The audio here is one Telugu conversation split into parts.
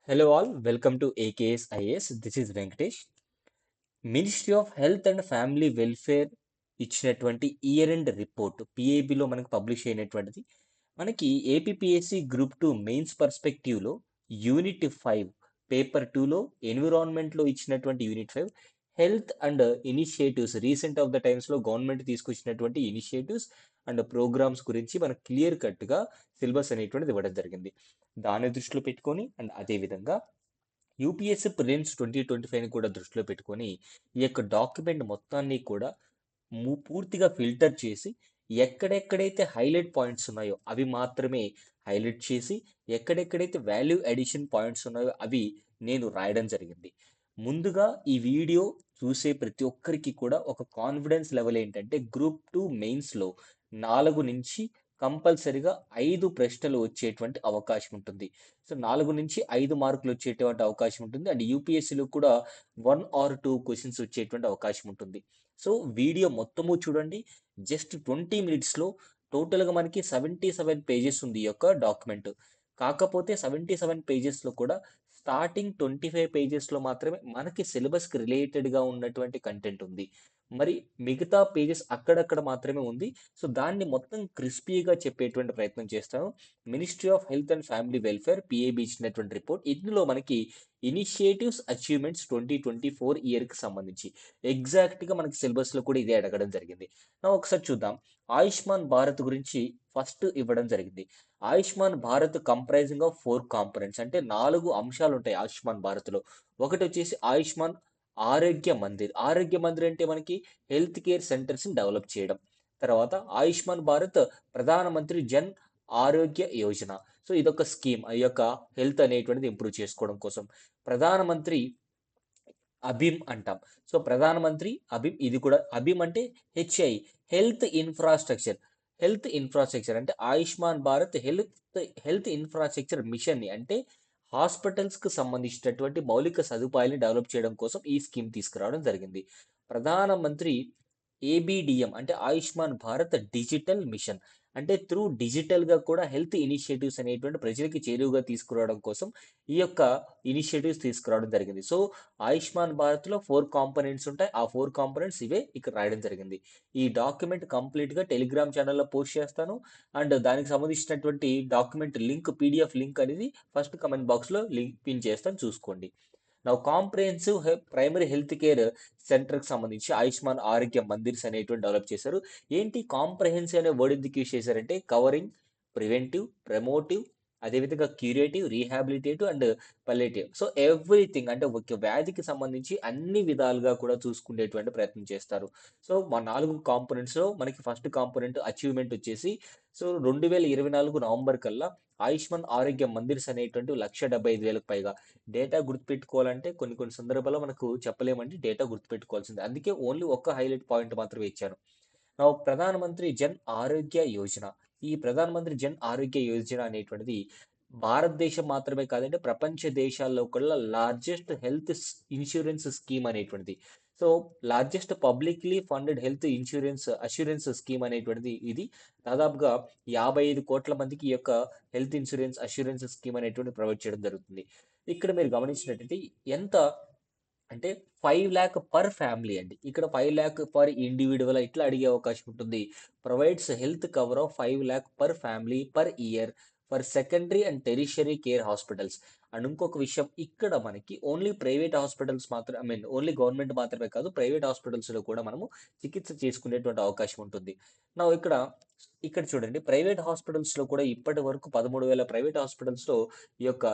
Hello all, welcome to AKS IAS. This is Venkatesh. Ministry of health and family welfare ఇచ్చినటువంటి ఇయర్ ఎండ్ రిపోర్ట్ పిఏబిలో మనకు పబ్లిష్ అయినటువంటిది. మనకి ఏపీపీఎస్సి గ్రూప్ 2 మెయిన్స్ పర్స్పెక్టివ్లో యూనిట్ 5 పేపర్ 2లో ఎన్విరాన్మెంట్లో ఇచ్చినటువంటి unit 5 health and initiatives recent of the టైమ్స్లో గవర్నమెంట్ తీసుకొచ్చినటువంటి ఇనిషియేటివ్స్ అండ్ ప్రోగ్రామ్స్ గురించి మనకు క్లియర్ కట్గా సిలబస్ అనేటువంటిది ఇవ్వడం జరిగింది. దాన్ని దృష్టిలో పెట్టుకొని అండ్ అదేవిధంగా యూపీఎస్సీ ప్రిలిమ్స్ 2025ని కూడా దృష్టిలో పెట్టుకొని ఈ యొక్క డాక్యుమెంట్ మొత్తాన్ని కూడా పూర్తిగా ఫిల్టర్ చేసి ఎక్కడెక్కడైతే హైలైట్ పాయింట్స్ ఉన్నాయో అవి మాత్రమే హైలైట్ చేసి ఎక్కడెక్కడైతే వాల్యూ అడిషన్ పాయింట్స్ ఉన్నాయో అవి నేను రాయడం జరిగింది. ముందుగా ఈ వీడియో చూసే ప్రతి ఒక్కరికి కూడా ఒక కాన్ఫిడెన్స్ లెవెల్ ఏంటంటే గ్రూప్ 2 మెయిన్స్లో 4 నుంచి కంపల్సరిగా 5 ప్రశ్నలు వచ్చేటువంటి అవకాశం ఉంటుంది. సో 4 నుంచి 5 మార్కులు వచ్చేటువంటి అవకాశం ఉంటుంది. అండ్ యూపీఎస్సీలో కూడా 1 ఆర్ 2 క్వశ్చన్స్ వచ్చేటువంటి అవకాశం ఉంటుంది. సో వీడియో మొత్తము చూడండి. జస్ట్ 20 మినిట్స్లో టోటల్గా మనకి 77 పేజెస్ ఉంది ఈ యొక్క డాక్యుమెంట్. కాకపోతే 77 పేజెస్లో కూడా స్టార్టింగ్ 25 పేజెస్లో మాత్రమే మనకి సిలబస్కి రిలేటెడ్గా ఉన్నటువంటి కంటెంట్ ఉంది. మరి మిగతా పేజెస్ అక్కడక్కడ మాత్రమే ఉంది. సో దాన్ని మొత్తం క్రిస్పీగా చెప్పేటువంటి ప్రయత్నం చేస్తాను. Ministry of health and family welfare PAB ఇచ్చినటువంటి రిపోర్ట్ ఇందులో మనకి ఇనిషియేటివ్స్ అచీవ్మెంట్స్ 2024 ఇయర్కి సంబంధించి ఎగ్జాక్ట్గా మనకి సిలబస్లో కూడా ఇదే అడగడం జరిగింది. నా ఒకసారి చూద్దాం. ఆయుష్మాన్ భారత్ గురించి ఫస్ట్ ఇవ్వడం జరిగింది. Ayushman Bharat comprising of 4 components అంటే 4 అంశాలు ఉంటాయి ఆయుష్మాన్ భారత్లో. ఒకటి వచ్చేసి ఆయుష్మాన్ ఆరోగ్య మందిర్. ఆరోగ్య మందిర్ అంటే మనకి హెల్త్ కేర్ సెంటర్స్ని డెవలప్ చేయడం. తర్వాత ఆయుష్మాన్ భారత్ ప్రధానమంత్రి జన్ ఆరోగ్య యోజన. సో ఇదొక స్కీమ్ ఈ యొక్క హెల్త్ అనేటువంటిది ఇంప్రూవ్ చేసుకోవడం కోసం. ప్రధానమంత్రి అభిమ్ అంటాం. సో ప్రధానమంత్రి అభిమ్ ఇది కూడా అభిమ్ అంటే HI health infrastructure. Health infrastructure అంటే ఆయుష్మాన్ భారత్ హెల్త్ ఇన్ఫ్రాస్ట్రక్చర్ మిషన్ని అంటే హాస్పిటల్స్కి సంబంధించినటువంటి మౌలిక సదుపాయాలను డెవలప్ చేయడం కోసం ఈ స్కీమ్ తీసుకురావడం జరిగింది. ప్రధానమంత్రి ఏబిడిఎం అంటే ఆయుష్మాన్ భారత్ డిజిటల్ మిషన్ అంటే త్రూ డిజిటల్గా కూడా హెల్త్ ఇనిషియేటివ్స్ అనేటువంటి ప్రజలకి చేరువుగా తీసుకురావడం కోసం ఈ యొక్క ఇనిషియేటివ్స్ తీసుకురావడం జరిగింది. సో ఆయుష్మాన్ భారత్లో 4 కాంపోనెంట్స్ ఉంటాయి. ఆ 4 కాంపోనెంట్స్ ఇవే ఇక్కడ రాయడం జరిగింది. ఈ డాక్యుమెంట్ కంప్లీట్గా టెలిగ్రామ్ ఛానల్లో పోస్ట్ చేస్తాను. అండ్ దానికి సంబంధించినటువంటి డాక్యుమెంట్ లింక్ పీడిఎఫ్ లింక్ అనేది ఫస్ట్ కమెంట్ బాక్స్లో లింక్ పిన్ చేస్తాను, చూసుకోండి. నా కాంప్రహెన్సివ్ ప్రైమరీ హెల్త్ కేర్ సెంటర్కి సంబంధించి ఆయుష్మాన్ ఆరోగ్య మందిర్స్ అనేటువంటి డెవలప్ చేశారు. ఏంటి కాంప్రహెన్సివ్ అనే వర్డ్ ఎందుకు యూస్ చేశారంటే కవరింగ్ ప్రివెంటివ్, ప్రమోటివ్, అదేవిధంగా క్యూరేటివ్, రీహాబిలిటేటివ్ అండ్ పలేటివ్. సో ఎవ్రీథింగ్ అంటే ఒక వ్యాధికి సంబంధించి అన్ని విధాలుగా కూడా చూసుకునేటువంటి ప్రయత్నం చేస్తారు. సో మా 4 కాంపోనెంట్స్లో మనకి ఫస్ట్ కాంపోనెంట్ అచీవ్మెంట్ వచ్చేసి సో 2024 నవంబర్ కల్లా ఆయుష్మాన్ ఆరోగ్య మందిర్స్ అనేటువంటి 1,75,000కు పైగా. డేటా గుర్తుపెట్టుకోవాలంటే కొన్ని కొన్ని సందర్భాల్లో మనకు చెప్పలేమంటే డేటా గుర్తుపెట్టుకోవాల్సిందే. అందుకే ఓన్లీ ఒక్క హైలైట్ పాయింట్ మాత్రమే ఇచ్చాను. నా ప్రధానమంత్రి జన్ ఆరోగ్య యోజన. ఈ ప్రధానమంత్రి జన్ ఆరోగ్య యోజన అనేటువంటిది భారతదేశం మాత్రమే కాదంటే ప్రపంచ దేశాల్లో కూడా లార్జెస్ట్ హెల్త్ ఇన్సూరెన్స్ స్కీమ్ అనేటువంటిది. So largest publicly funded health assurance scheme అనేటువంటిది ఇది. దాదాపుగా 55 కోట్ల మందికి ఈ యొక్క హెల్త్ ఇన్సూరెన్స్ అష్యూరెన్స్ స్కీమ్ అనేటువంటి ప్రొవైడ్ చేయడం జరుగుతుంది. ఇక్కడ మీరు గమనించినట్టయితే ఎంత అంటే 5,00,000 పర్ ఫ్యామిలీ అండి. ఇక్కడ 5,00,000 పర్ ఇండివిడ్యువల్ ఇట్లా అడిగే అవకాశం ఉంటుంది. Provides health cover of 5,00,000 per family per year for secondary and tertiary care hospitals. And ఇంకొక విషయం ఇక్కడ మనకి ఓన్లీ ప్రైవేట్ హాస్పిటల్స్ మాత్రం ఓన్లీ గవర్నమెంట్ మాత్రమే కాదు ప్రైవేట్ హాస్పిటల్స్లో కూడా మనము చికిత్స చేసుకునేటువంటి అవకాశం ఉంటుంది. నా ఇక్కడ చూడండి ప్రైవేట్ హాస్పిటల్స్లో కూడా ఇప్పటి వరకు 13,000 ప్రైవేట్ హాస్పిటల్స్లో ఈ యొక్క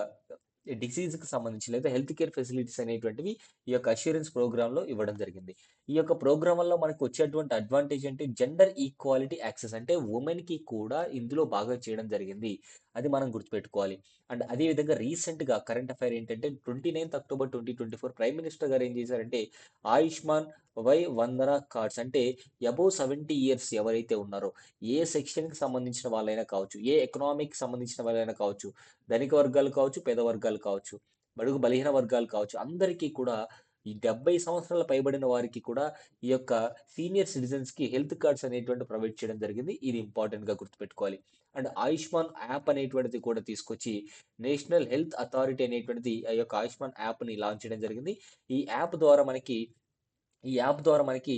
డిసీజ్కి సంబంధించి లేదా హెల్త్ కేర్ ఫెసిలిటీస్ అనేటువంటివి ఈ యొక్క అష్యూరెన్స్ ప్రోగ్రామ్ లో ఇవ్వడం జరిగింది. ఈ యొక్క ప్రోగ్రామ్ వల్ల మనకు వచ్చేటువంటి అడ్వాంటేజ్ అంటే జెండర్ ఈక్వాలిటీ యాక్సెస్ అంటే ఉమెన్ కి కూడా ఇందులో బాగా చేయడం జరిగింది. అది మనం గుర్తుపెట్టుకోవాలి. అండ్ అదే విధంగా రీసెంట్ గా కరెంట్ అఫైర్ ఏంటంటే 29th అక్టోబర్ 2024 ప్రైమ్ మినిస్టర్ గారు ఏం చేశారంటే ఆయుష్మాన్ వై వందన కార్డ్స్ అంటే అబౌవ్ 70 ఇయర్స్ ఎవరైతే ఉన్నారో ఏ సెక్షన్ కి సంబంధించిన వాళ్ళైనా కావచ్చు, ఏ ఎకనామిక్ సంబంధించిన వాళ్ళైనా కావచ్చు, ధనిక వర్గాలు కావచ్చు, పేద వర్గాలు కావచ్చు, బడుగు బలహీన వర్గాలు కావచ్చు, అందరికీ కూడా ఈ 70 సంవత్సరాల పైబడిన వారికి కూడా ఈ యొక్క సీనియర్ సిటిజన్స్‌కి హెల్త్ కార్డ్స్ అనేటువంటివి ప్రొవైడ్ చేయడం జరిగింది. ఇది ఇంపార్టెంట్‌గా గుర్తుపెట్టుకోవాలి. అండ్ ఆయుష్మాన్ యాప్ అనేటువంటిది కూడా తీసుకొచ్చి నేషనల్ హెల్త్ అథారిటీ అనేటువంటిది ఆ యొక్క ఆయుష్మాన్ యాప్‌ని లాంచ్ చేయడం జరిగింది. ఈ యాప్ ద్వారా మనకి ఈ యాప్ ద్వారా మనకి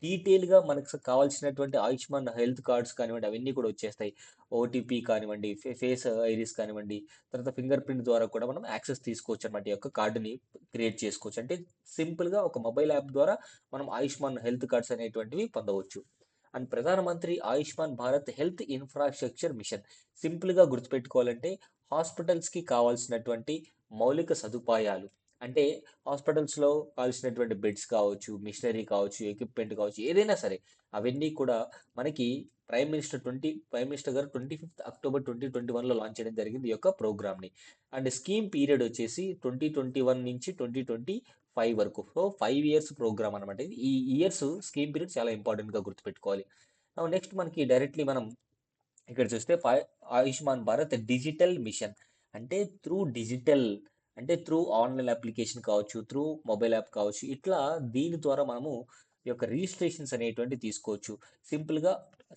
డీటెయిల్‌గా మనకు కావాల్సినటువంటి ఆయుష్మాన్ హెల్త్ కార్డ్స్ కానివ్వండి, అవన్నీ కూడా వచ్చేస్తాయి. ఓటీపీ కానివ్వండి, ఫేస్ ఐరిస్ కానివ్వండి, తర్వాత ఫింగర్ ప్రింట్ ద్వారా కూడా మనం యాక్సెస్ తీసుకోవచ్చనమాట. ఈ యొక్క కార్డ్‌ని క్రియేట్ చేసుకోవచ్చు. అంటే సింపుల్‌గా ఒక మొబైల్ యాప్ ద్వారా మనం ఆయుష్మాన్ హెల్త్ కార్డ్స్ అనేటువంటివి పొందవచ్చు. అండ్ ప్రధానమంత్రి Ayushman Bharat health infrastructure machine. సింపుల్‌గా గుర్తుపెట్టుకోవాలంటే హాస్పిటల్స్‌కి కావాల్సినటువంటి మౌలిక సదుపాయాలు. అంటే హాస్పిటల్స్‌లో కావాల్సినటువంటి బెడ్స్ కావచ్చు, మిషనరీ కావచ్చు, ఎక్విప్‌మెంట్ కావచ్చు, ఏదైనా సరే అవన్నీ కూడా మనకి ప్రైమ్ మినిస్టర్ గారు 25థ్ అక్టోబర్ 2021లో లాంచ్ చేయడం జరిగింది ఈ యొక్క ప్రోగ్రామ్‌ని. అండ్ స్కీమ్ పీరియడ్ వచ్చేసి 2021 నుంచి 2025 వరకు. సో, 5 ఇయర్స్ ప్రోగ్రామ్ అనమాట ఇది. ఈ ఇయర్స్ స్కీమ్ పీరియడ్ చాలా ఇంపార్టెంట్‌గా గుర్తుపెట్టుకోవాలి. నెక్స్ట్ మనకి డైరెక్ట్‌లీ మనం ఇక్కడ చూస్తే ఆయుష్మాన్ భారత్ డిజిటల్ మిషన్. అంటే త్రూ డిజిటల్, అంటే త్రూ ఆన్లైన్ అప్లికేషన్ కావచ్చు, త్రూ మొబైల్ యాప్ కావచ్చు, ఇట్లా దీని ద్వారా మనము ఈ యొక్క రిజిస్ట్రేషన్స్ అనేటువంటివి తీసుకోవచ్చు. సింపుల్‌గా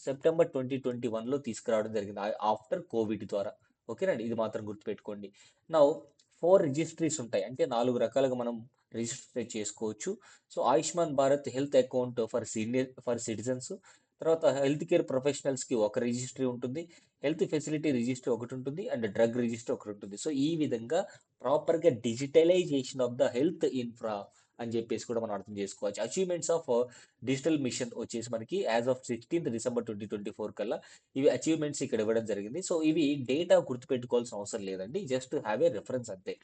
సెప్టెంబర్ 2021లో తీసుకురావడం జరిగింది. ఆఫ్టర్ కోవిడ్ ద్వారా. ఓకేనండి. ఇది మాత్రం గుర్తుపెట్టుకోండి. నౌ 4 రిజిస్ట్రీస్ ఉంటాయి. అంటే 4 రకాలుగా మనం రిజిస్టర్ చేసుకోవచ్చు. So, Ayushman Bharat health account for citizens, తర్వాత హెల్త్ కేర్ ప్రొఫెషనల్స్‌కి ఒక రిజిస్ట్రీ ఉంటుంది. హెల్త్ ఫెసిలిటీ రిజిస్ట్రీ ఒకటి ఉంటుంది. అండ్ డ్రగ్ రిజిస్ట్రీ ఒకటి ఉంటుంది. సో, ఈ విధంగా ప్రాపర్‌గా digitalisation of the health infra అని చెప్పేసి కూడా మనం అర్థం చేసుకోవచ్చు. అచీవ్‌మెంట్స్ ఆఫ్ డిజిటల్ మిషన్ వచ్చేసి మనకి యాస్ ఆఫ్ 16థ్ డిసెంబర్ 2024 కల్లా ఇవి అచీవ్‌మెంట్స్ ఇక్కడ ఇవ్వడం జరిగింది. సో, ఇవి డేటా గుర్తుపెట్టుకోవాల్సిన అవసరం లేదండి. జస్ట్ హావ్ ఏ రిఫరెన్స్ అంతే.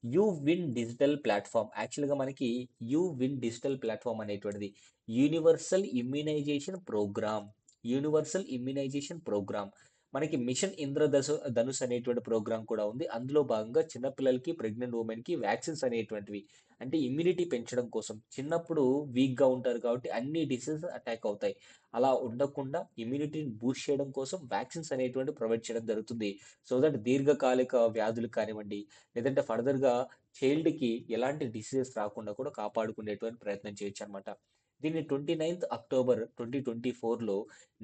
U win digital platform. యాక్చువల్‌గా మనకి యూ విన్ డిజిటల్ ప్లాట్ఫామ్ అనేటువంటిది universal immunisation programme. Universal immunisation programme. మనకి మిషన్ ధనుష్ అనేటువంటి ప్రోగ్రామ్ కూడా ఉంది. అందులో భాగంగా చిన్నపిల్లలకి, ప్రెగ్నెంట్ ఉమెన్‌కి వ్యాక్సిన్స్ అనేటువంటివి, అంటే ఇమ్యూనిటీ పెంచడం కోసం. చిన్నప్పుడు వీక్‌గా ఉంటారు కాబట్టి అన్ని డిసీజెస్ అటాక్ అవుతాయి. అలా ఉండకుండా ఇమ్యూనిటీని బూస్ట్ చేయడం కోసం వ్యాక్సిన్స్ అనేటువంటివి ప్రొవైడ్ చేయడం జరుగుతుంది. సో దట్ దీర్ఘకాలిక వ్యాధులు కానివ్వండి, లేదంటే ఫర్దర్‌గా చైల్డ్‌కి ఎలాంటి డిసీజెస్ రాకుండా కూడా కాపాడుకునేటువంటి ప్రయత్నం చేయొచ్చనమాట. దీన్ని 29థ్ అక్టోబర్ 2024లో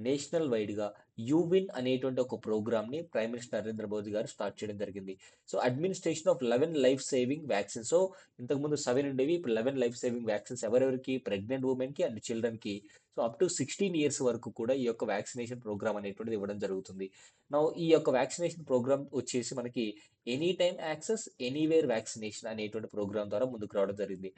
నేషనల్ వైడ్‌గా యూవిన్ అనేటువంటి ఒక ప్రోగ్రామ్‌ని ప్రైమ్ మినిస్టర్ నరేంద్ర మోదీ గారు స్టార్ట్ చేయడం జరిగింది. So, administration of 11 life saving vaccines. So, ఇంతకుముందు 7 ఉండేవి. ఇప్పుడు 11 లైఫ్ సేవింగ్ వ్యాక్సిన్స్ ఎవరెవరికి? ప్రెగ్నెంట్ వుమెన్‌కి అండ్ చిల్డ్రన్‌కి. సో, అప్ టు 16 ఇయర్స్ వరకు కూడా ఈ యొక్క వ్యాక్సినేషన్ ప్రోగ్రామ్ అనేటువంటిది ఇవ్వడం జరుగుతుంది. ఈ యొక్క వ్యాక్సినేషన్ ప్రోగ్రామ్ వచ్చేసి మనకి any time access, anywhere vaccination అనేటువంటి ప్రోగ్రామ్ ద్వారా ముందుకు రావడం జరిగింది.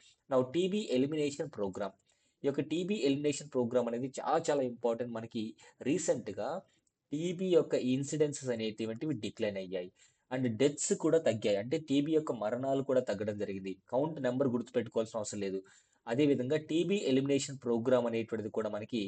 TB elimination programme. ఈ యొక్క టీబీ ఎలిమినేషన్ ప్రోగ్రామ్ అనేది చాలా చాలా ఇంపార్టెంట్. మనకి రీసెంట్‌గా టీబీ యొక్క ఇన్సిడెన్సెస్ అనేటువంటివి డిక్లైన్ అయ్యాయి. అండ్ డెత్స్ కూడా తగ్గాయి. అంటే టీబీ యొక్క మరణాలు కూడా తగ్గడం జరిగింది. కౌంట్ నంబర్ గుర్తుపెట్టుకోవాల్సిన అవసరం లేదు. అదే విధంగా టీబీ ఎలిమినేషన్ ప్రోగ్రామ్ అనేటువంటిది కూడా మనకి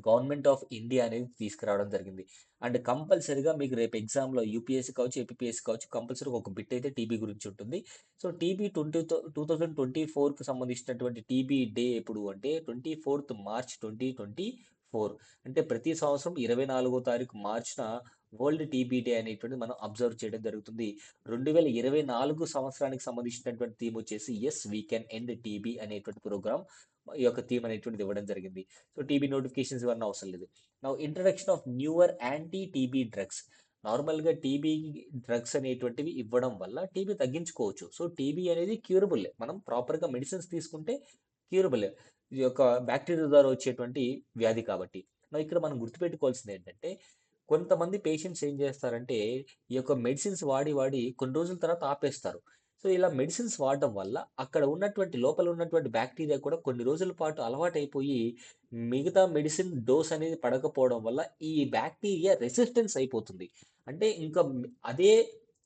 గవర్నమెంట్ ఆఫ్ ఇండియా అనేది తీసుకురావడం జరిగింది. అండ్ కంపల్సరీగా మీకు రేపు ఎగ్జామ్‌లో యూపీఎస్సీ కావచ్చు, ఏపీపీఎస్సీ కావచ్చు, కంపల్సరీగా ఒక బిట్ అయితే టీబీ గురించి ఉంటుంది. సో, టీబీ 2024కి సంబంధించినటువంటి టీబీ డే ఎప్పుడు అంటే 24థ్ మార్చ్ 2024. అంటే ప్రతి సంవత్సరం 24వ తారీఖు మార్చ్‌న వరల్డ్ టీబీ డే అనేటువంటిది మనం అబ్జర్వ్ చేయడం జరుగుతుంది. 2024 సంవత్సరానికి సంబంధించినటువంటి థీమ్ వచ్చేసి yes we can end TB అనేటువంటి ప్రోగ్రామ్, ఈ యొక్క థీమ్ అనేటువంటిది ఇవ్వడం జరిగింది. సో, టీబీ నోటిఫికేషన్స్ ఇవన్నీ అవసరం లేదు. Introduction of newer anti TB drugs. నార్మల్‌గా టీబీ డ్రగ్స్ అనేటువంటివి ఇవ్వడం వల్ల టీబీ తగ్గించుకోవచ్చు. సో, టీబీ అనేది క్యూరబుల్లే. మనం ప్రాపర్‌గా మెడిసిన్స్ తీసుకుంటే క్యూరబుల్లే. ఈ యొక్క బ్యాక్టీరియా ద్వారా వచ్చేటువంటి వ్యాధి కాబట్టి. ఇక్కడ మనం గుర్తుపెట్టుకోవాల్సింది ఏంటంటే, కొంతమంది పేషెంట్స్ ఏం చేస్తారంటే, ఈ యొక్క మెడిసిన్స్ వాడి, వాడి కొన్ని రోజుల తర్వాత ఆపేస్తారు. సో, ఇలా మెడిసిన్స్ వాడడం వల్ల అక్కడ ఉన్నటువంటి లోపల ఉన్నటువంటి బ్యాక్టీరియా కూడా కొన్ని రోజుల పాటు అలవాటైపోయి, మిగతా మెడిసిన్ డోస్ అనేది పడకపోవడం వల్ల ఈ బ్యాక్టీరియా రెసిస్టెన్స్ అయిపోతుంది. అంటే ఇంకా అదే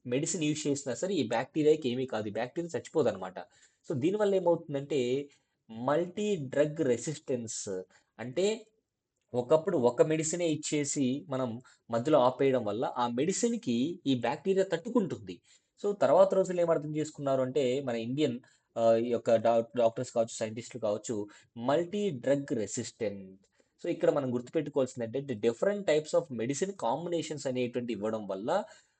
మెడిసిన్ యూజ్ చేసినా సరే ఈ బ్యాక్టీరియాకి ఏమీ కాదు. ఈ బ్యాక్టీరియా చచ్చిపోదనమాట. సో, దీనివల్ల ఏమవుతుందంటే మల్టీ డ్రగ్ రెసిస్టెన్స్. అంటే ఒకప్పుడు ఒక మెడిసినే ఇచ్చేసి మనం మధ్యలో ఆపేయడం వల్ల ఆ మెడిసిన్‌కి ఈ బ్యాక్టీరియా తట్టుకుంటుంది. సో, తర్వాత రోజుల్లో ఏం అర్థం చేసుకున్నారు అంటే మన ఇండియన్ ఈ యొక్క డాక్టర్స్ కావచ్చు, సైంటిస్ట్‌లు కావచ్చు, మల్టీ డ్రగ్ రెసిస్టెంట్. ఇక్కడ మనం గుర్తుపెట్టుకోవాల్సింది ఏంటంటే different types of medicine combinations అనేటువంటివి ఇవ్వడం వల్ల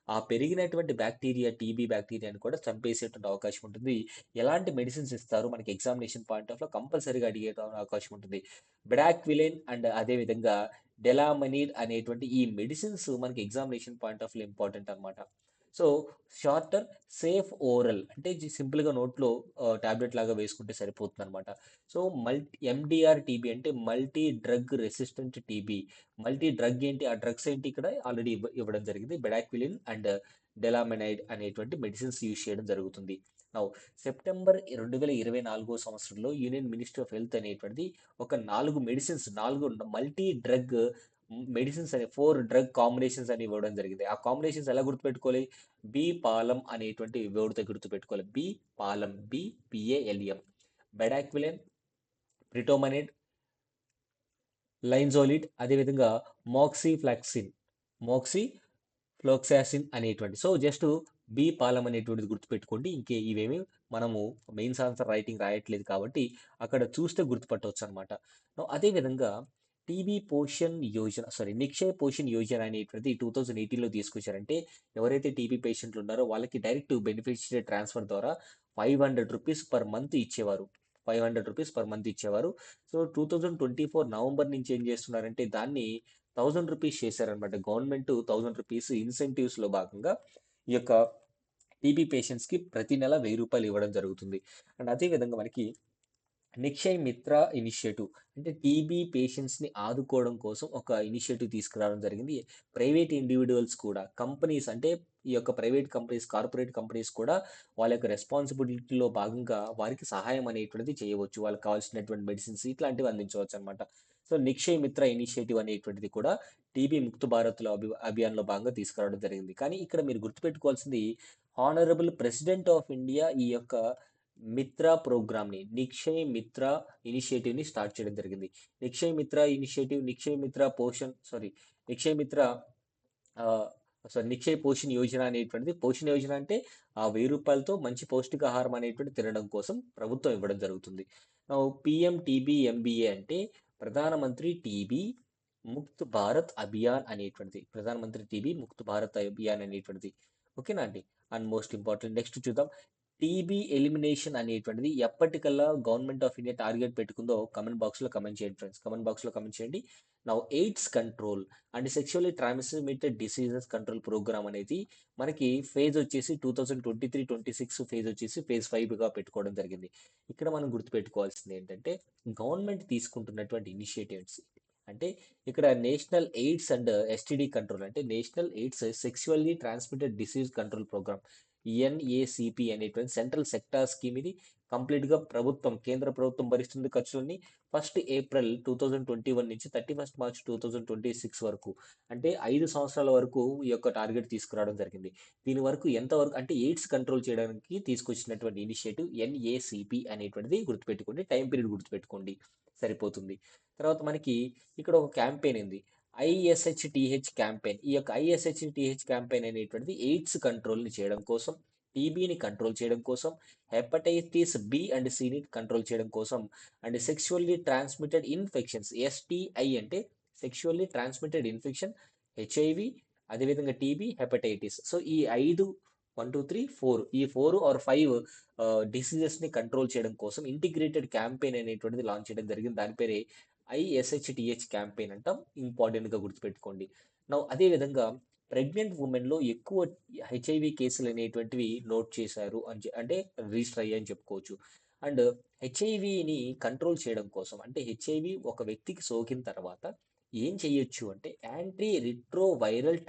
ఆ పెరిగినటువంటి బ్యాక్టీరియా, టీబీ బ్యాక్టీరియాని కూడా చంపేసేటువంటి అవకాశం ఉంటుంది. ఎలాంటి మెడిసిన్స్ ఇస్తారు మనకి ఎగ్జామినేషన్ పాయింట్ ఆఫ్‌లో కంపల్సరీగా అడిగే అవకాశం ఉంటుంది. బెడాక్విలిన్ అండ్ అదే విధంగా డెలామనిడ్ అనేటువంటి ఈ మెడిసిన్స్ మనకి ఎగ్జామినేషన్ పాయింట్ ఆఫ్‌లో ఇంపార్టెంట్ అన్నమాట. సో, షార్టర్ సేఫ్ ఓరల్ అంటే సింపుల్‌గా నోట్లో టాబ్లెట్ లాగా వేసుకుంటే సరిపోతుందన్నమాట. సో, ఎండీఆర్ టీబీ అంటే multi drug resistant TB. Multi drug ఏంటి? ఆ డ్రగ్స్ ఏంటి ఇక్కడ ఆల్రెడీ ఇవ్వడం జరిగింది. బెడాక్విలిన్ అండ్ డెలామినైడ్ అనేటువంటి మెడిసిన్స్ యూజ్ చేయడం జరుగుతుంది. నౌ సెప్టెంబర్ 2024 సంవత్సరంలో యూనియన్ మినిస్ట్రీ ఆఫ్ హెల్త్ అనేటువంటిది ఒక 4 మెడిసిన్స్ 4 మల్టీ డ్రగ్ మెడిసిన్స్ అనే 4 డ్రగ్ కాంబినేషన్స్ అని ఇవ్వడం జరిగింది. ఆ కాంబినేషన్స్ ఎలా గుర్తుపెట్టుకోవాలి? బి పాలం అనేటువంటి వర్డ్‌తో గుర్తుపెట్టుకోవాలి. బి పాలం బిపిఏఎల్ఎం బెడాక్విలిన్, ప్రిటోమనైడ్, లైన్జోలిడ్ అదేవిధంగా మోక్సిఫ్లాక్సిన్, మోక్సిఫ్లోక్సాసిన్ అనేటువంటి. సో జస్ట్ బి పాలం అనేటువంటిది గుర్తుపెట్టుకోండి. ఇవేమి మనము మెయిన్స్ ఆన్సర్ రైటింగ్ రాయట్లేదు కాబట్టి అక్కడ చూస్తే గుర్తుపట్టవచ్చు అనమాట. అదేవిధంగా టీబీ పోషన్ యోజన నిక్షయ్ పోషన్ యోజన అనేటువంటిది 2018లో తీసుకొచ్చారంటే ఎవరైతే టీబీ పేషెంట్లు ఉన్నారో వాళ్ళకి డైరెక్ట్ బెనిఫిషియరీ ట్రాన్స్ఫర్ ద్వారా రూ. 500 పర్ మంత్ ఇచ్చేవారు. రూ. 500 పర్ మంత్ ఇచ్చేవారు. సో 2024 నవంబర్ నుంచి ఏం చేస్తున్నారంటే దాన్ని రూ. 1000 చేశారనమాట. గవర్నమెంట్ రూ. 1000 ఇన్సెంటివ్స్‌లో భాగంగా ఈ యొక్క టీబీ పేషెంట్స్‌కి ప్రతి నెల రూ. 1000 ఇవ్వడం జరుగుతుంది. అండ్ అదే విధంగా మనకి నిక్షయ్ మిత్ర ఇనిషియేటివ్ అంటే టీబీ పేషెంట్స్‌ని ఆదుకోవడం కోసం ఒక ఇనిషియేటివ్ తీసుకురావడం జరిగింది. ప్రైవేట్ ఇండివిడ్యువల్స్ కూడా కంపెనీస్ అంటే ఈ యొక్క ప్రైవేట్ కంపెనీస్, కార్పొరేట్ కంపెనీస్ కూడా వాళ్ళ యొక్క రెస్పాన్సిబిలిటీలో భాగంగా వారికి సహాయం అనేటువంటిది చేయవచ్చు. వాళ్ళకి కావాల్సినటువంటి మెడిసిన్స్ ఇట్లాంటివి అందించవచ్చనమాట. సో, నిక్షయ్ మిత్ర ఇనిషియేటివ్ అనేటువంటిది కూడా టీబీ ముక్త్ భారత్‌లో అభియాన్‌లో భాగంగా తీసుకురావడం జరిగింది. కానీ ఇక్కడ మీరు గుర్తుపెట్టుకోవాల్సింది హానరబుల్ ప్రెసిడెంట్ ఆఫ్ ఇండియా ఈ యొక్క మిత్ర ప్రోగ్రామ్‌ని, నిక్షయ్ మిత్ర ఇనిషియేటివ్‌ని స్టార్ట్ చేయడం జరిగింది. నిక్షయ్ మిత్ర ఇనిషియేటివ్, నిక్షయ్ మిత్ర ఆహ్, నిక్షయ్ పోషణ్ యోజన అనేటువంటిది పోషణ్ యోజన అంటే ఆ రూ. 1000తో మంచి పౌష్టికాహారం అనేటువంటిది తినడం కోసం ప్రభుత్వం ఇవ్వడం జరుగుతుంది. పీఎం టీబీ ఎంబీఏ అంటే ప్రధానమంత్రి టీబీ ముక్త్ భారత్ అభియాన్ అనేటువంటిది. ప్రధానమంత్రి టీబీ ముక్త్ భారత్ అభియాన్ అనేటువంటిది. ఓకేనా అండి? అండ్ మోస్ట్ ఇంపార్టెంట్ నెక్స్ట్ చూద్దాం. టీబీ ఎలిమినేషన్ అనేటువంటిది ఎప్పటికల్లా గవర్నమెంట్ ఆఫ్ ఇండియా టార్గెట్ పెట్టుకుందో కామెంట్ బాక్స్‌లో కామెంట్ చేయండి ఫ్రెండ్స్. కామెంట్ బాక్స్‌లో కామెంట్ చేయండి. Now AIDS control and sexually transmitted diseases control program అనేది మనకి ఫేజ్ వచ్చేసి 2023-26 ఫేజ్ వచ్చేసి ఫేజ్ 5గా పెట్టుకోవడం జరిగింది. ఇక్కడ మనం గుర్తుపెట్టుకోవాల్సింది ఏంటంటే గవర్నమెంట్ తీసుకుంటున్నటువంటి ఇనిషియేటివ్స్ అంటే ఇక్కడ national AIDS and STD control అంటే national AIDS sexually transmitted disease control program NACP అనేటువంటి సెంట్రల్ సెక్టార్ స్కీమ్ ఇది కంప్లీట్గా కేంద్ర ప్రభుత్వం భరిస్తుంది ఖర్చులన్నీ. April 2021 నుంచి 31 March 2026 వరకు అంటే 5 సంవత్సరాల వరకు ఈ యొక్క టార్గెట్ తీసుకురావడం జరిగింది. దీని వరకు ఎంతవరకు అంటే ఎయిడ్స్ కంట్రోల్ చేయడానికి తీసుకొచ్చినటువంటి ఇనిషియేటివ్ ఎన్ఏసిపి అనేటువంటిది గుర్తుపెట్టుకోండి. టైం పీరియడ్ గుర్తుపెట్టుకోండి సరిపోతుంది. తర్వాత మనకి ఇక్కడ ఒక క్యాంపెయిన్ ఉంది. ఐఎస్హెచ్టిహెచ్ క్యాంపెయిన్. ఈ యొక్క ఐఎస్హెచ్టిహెచ్ క్యాంపెయిన్ అనేటువంటిది ఎయిడ్స్ కంట్రోల్‌ని చేయడం కోసం, టీబీని కంట్రోల్ చేయడం కోసం, హెపటైటిస్ బి అండ్ సిని కంట్రోల్ చేయడం కోసం and sexually transmitted infections STI అంటే సెక్షువల్లీ ట్రాన్స్మిటెడ్ ఇన్ఫెక్షన్, హెచ్ఐవి, అదేవిధంగా టీబీ, హెపటైటిస్. సో, ఈ 5 1, 2, 3, 4 ఈ 4 ఆర్ 5 డిసీజెస్‌ని కంట్రోల్ చేయడం కోసం ఇంటిగ్రేటెడ్ క్యాంపెయిన్ అనేటువంటిది లాంచ్ చేయడం జరిగింది. దాని పేరే ఐఎస్హెచ్టిహెచ్ క్యాంపెయిన్ అంటాం. ఇంపార్టెంట్‌గా గుర్తుపెట్టుకోండి. అదే విధంగా ప్రెగ్నెంట్ ఉమెన్‌లో ఎక్కువ హెచ్ఐవి కేసులు అనేటువంటివి నోట్ చేశారు అంటే రిజిస్టర్ అయ్యాయని చెప్పుకోవచ్చు. అండ్ హెచ్ఐవిని కంట్రోల్ చేయడం కోసం అంటే హెచ్ఐవి ఒక వ్యక్తికి సోకిన తర్వాత ఏం చేయొచ్చు అంటే anti retro viral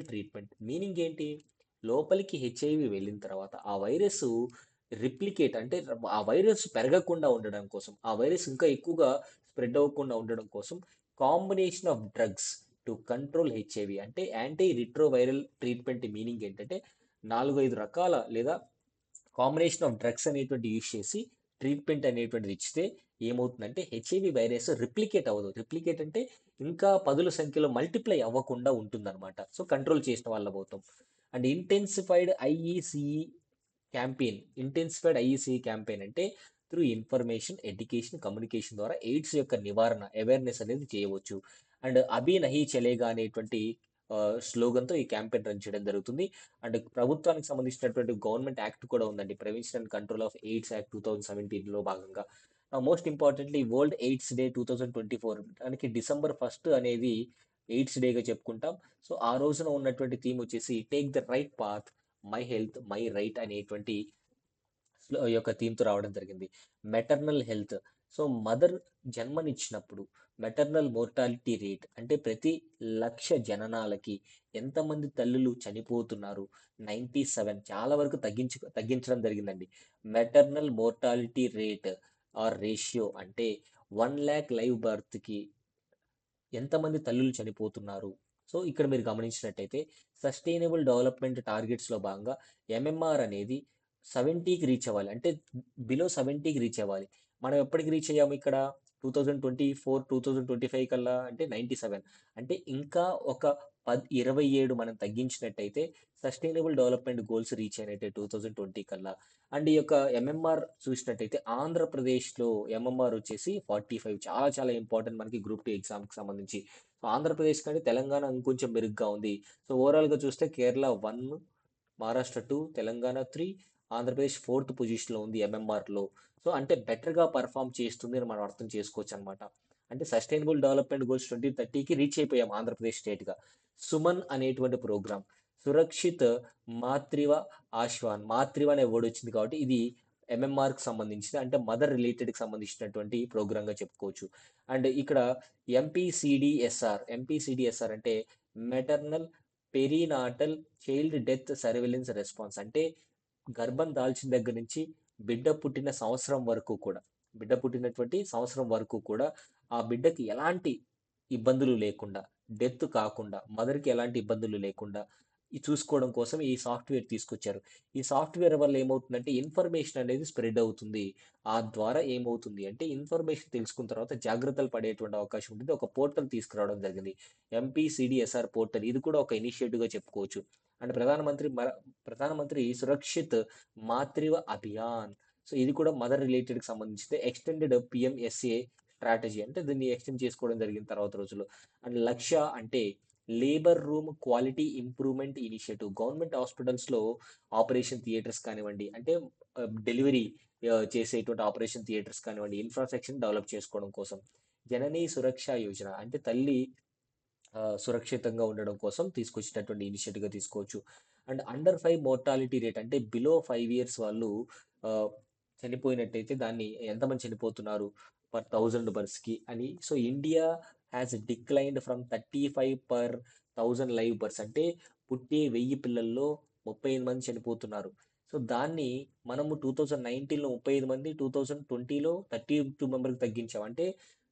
treatment meaning ఏంటి? లోపలికి హెచ్ఐవి వెళ్ళిన తర్వాత ఆ వైరస్ రిప్లికేట్ అంటే ఆ వైరస్ పెరగకుండా ఉండడం కోసం, ఆ వైరస్ ఇంకా ఎక్కువగా స్ప్రెడ్ అవ్వకుండా ఉండడం కోసం combination of drugs to control HIV అంటే యాంటీ రిట్రోవైరల్ ట్రీట్మెంట్ మీనింగ్ ఏంటంటే 4, 5 రకాల లేదా కాంబినేషన్ ఆఫ్ డ్రగ్స్ అనేటువంటి యూజ్ చేసి ట్రీట్మెంట్ అనేటువంటిది ఇచ్చితే ఏమవుతుందంటే హెచ్ఐవి వైరస్ రిప్లికేట్ అవ్వదు. రిప్లికేట్ అంటే ఇంకా పదుల సంఖ్యలో మల్టిప్లై అవ్వకుండా ఉంటుందన్నమాట. సో కంట్రోల్ చేసిన వాళ్ళం అవుతాం. అండ్ ఇంటెన్సిఫైడ్ ఐఈసీ క్యాంపెయిన్ అంటే త్రూ ఇన్ఫర్మేషన్, ఎడ్యుకేషన్, కమ్యూనికేషన్ ద్వారా ఎయిడ్స్ యొక్క నివారణ అవేర్నెస్ అనేది చేయవచ్చు. అండ్ అభి నహీ చలేగా అనేటువంటి స్లోగన్తో ఈ క్యాంపెయిన్ రన్ చేయడం జరుగుతుంది. అండ్ ప్రభుత్వానికి సంబంధించినటువంటి గవర్నమెంట్ యాక్ట్ కూడా ఉందండి, prevention and control of AIDS act 2017లో భాగంగా. Most importantly world AIDS day 2024, దానికి December 1 అనేది ఎయిడ్స్ డేగా చెప్పుకుంటాం. సో ఆ రోజున ఉన్నటువంటి థీమ్ వచ్చేసి take the right path, my health my right అనేటువంటి యొక్క థీమ్తో రావడం జరిగింది. మెటర్నల్ హెల్త్, సో మదర్ జన్మనిచ్చినప్పుడు మెటర్నల్ మోర్టాలిటీ రేట్ అంటే ప్రతి 1,00,000 జననాలకి ఎంతమంది తల్లులు చనిపోతున్నారు, 97, చాలా వరకు తగ్గించడం జరిగిందండి. Maternal mortality rate or ratio అంటే 1,00,000 లైవ్ బర్త్కి ఎంతమంది తల్లులు చనిపోతున్నారు. సో ఇక్కడ మీరు గమనించినట్టయితే సస్టైనబుల్ డెవలప్మెంట్ టార్గెట్స్లో భాగంగా ఎంఎంఆర్ అనేది 70కి రీచ్ అవ్వాలి, అంటే బిలో 70కి రీచ్ అవ్వాలి. మనం ఎప్పటికి రీచ్ అయ్యాము ఇక్కడ 2024 2025 కల్లా అంటే 97, అంటే ఇంకా ఒక 27 మనం తగ్గించినట్టయితే సస్టైనబుల్ డెవలప్మెంట్ గోల్స్ రీచ్ అయినట్టే 2020 కల్లా. అండ్ ఈ యొక్క ఎంఎంఆర్ చూసినట్టయితే ఆంధ్రప్రదేశ్లో ఎంఎంఆర్ వచ్చేసి 45, చాలా చాలా ఇంపార్టెంట్ మనకి గ్రూప్ 2 ఎగ్జామ్కి సంబంధించి. సో ఆంధ్రప్రదేశ్ కంటే తెలంగాణ ఇంకొంచెం మెరుగ్గా ఉంది. సో ఓవరాల్గా చూస్తే కేరళ 1, మహారాష్ట్ర 2, తెలంగాణ 3, ఆంధ్రప్రదేశ్ 4th పొజిషన్లో ఉంది ఎంఎంఆర్లో. సో అంటే బెటర్గా పర్ఫామ్ చేస్తుంది అని మనం అర్థం చేసుకోవచ్చు అనమాట. అంటే సస్టైనబుల్ డెవలప్మెంట్ గోల్స్ 2030కి రీచ్ అయిపోయాం ఆంధ్రప్రదేశ్ స్టేట్గా. సుమన్ అనేటువంటి ప్రోగ్రామ్, సురక్షిత్ మాతృవ ఆశ్వాన్, మాతృవ అనే వర్డ్ వచ్చింది కాబట్టి ఇది ఎంఎంఆర్కి సంబంధించింది, అంటే మదర్ రిలేటెడ్కి సంబంధించినటువంటి ప్రోగ్రామ్గా చెప్పుకోవచ్చు. అండ్ ఇక్కడ ఎంపీసీడిఎస్ఆర్ అంటే maternal perinatal child death surveillance response, అంటే గర్భం దాల్చిన దగ్గర నుంచి బిడ్డ పుట్టిన సంవత్సరం వరకు కూడా, బిడ్డ పుట్టినటువంటి సంవత్సరం వరకు కూడా ఆ బిడ్డకి ఎలాంటి ఇబ్బందులు లేకుండా, డెత్ కాకుండా, మదర్కి ఎలాంటి ఇబ్బందులు లేకుండా ఈ చూసుకోవడం కోసం ఈ సాఫ్ట్వేర్ తీసుకొచ్చారు. ఈ సాఫ్ట్వేర్ వల్ల ఏమవుతుందంటే ఇన్ఫర్మేషన్ అనేది స్ప్రెడ్ అవుతుంది. ఆ ద్వారా ఏమవుతుంది అంటే ఇన్ఫర్మేషన్ తెలుసుకున్న తర్వాత జాగ్రత్తలు పడేటువంటి అవకాశం ఉంటుంది. ఒక పోర్టల్ తీసుకురావడం జరిగింది, ఎంపీసీడిఎస్ఆర్ పోర్టల్. ఇది కూడా ఒక ఇనిషియేటివ్గా చెప్పుకోవచ్చు. అండ్ ప్రధానమంత్రి సురక్షిత్ మాతృవ అభియాన్, సో ఇది కూడా మదర్ రిలేటెడ్కి సంబంధించి ఎక్స్టెండెడ్ పిఎంఎస్ఏ స్ట్రాటజీ, అంటే దీన్ని ఎక్స్టెండ్ చేసుకోవడం జరిగిన తర్వాత రోజులు. అండ్ లక్ష్య అంటే labour room quality improvement initiative. Government హాస్పిటల్స్లో ఆపరేషన్ థియేటర్స్ కానివ్వండి, అంటే డెలివరీ చేసేటువంటి ఆపరేషన్ థియేటర్స్ కానివ్వండి, ఇన్ఫ్రాస్ట్రక్చర్ డెవలప్ చేసుకోవడం కోసం. జననీ సురక్ష యోజన అంటే తల్లి సురక్షితంగా ఉండడం కోసం తీసుకొచ్చినటువంటి ఇనిషియేటివ్గా తీసుకోవచ్చు. అండ్ అండర్ 5 మోర్టాలిటీ రేట్ అంటే బిలో 5 years వాళ్ళు ఆ, చనిపోయినట్టయితే దాన్ని ఎంతమంది చనిపోతున్నారు పర్ 1000 birthsకి అని. So India has declined from 35 per 1000 live births, అంటే పుట్టే 1000 పిల్లల్లో 35 మంది చనిపోతున్నారు. సో దాన్ని మనము 2019లో 35 మంది, 2020లో 32 మెంబర్కి తగ్గించాం. అంటే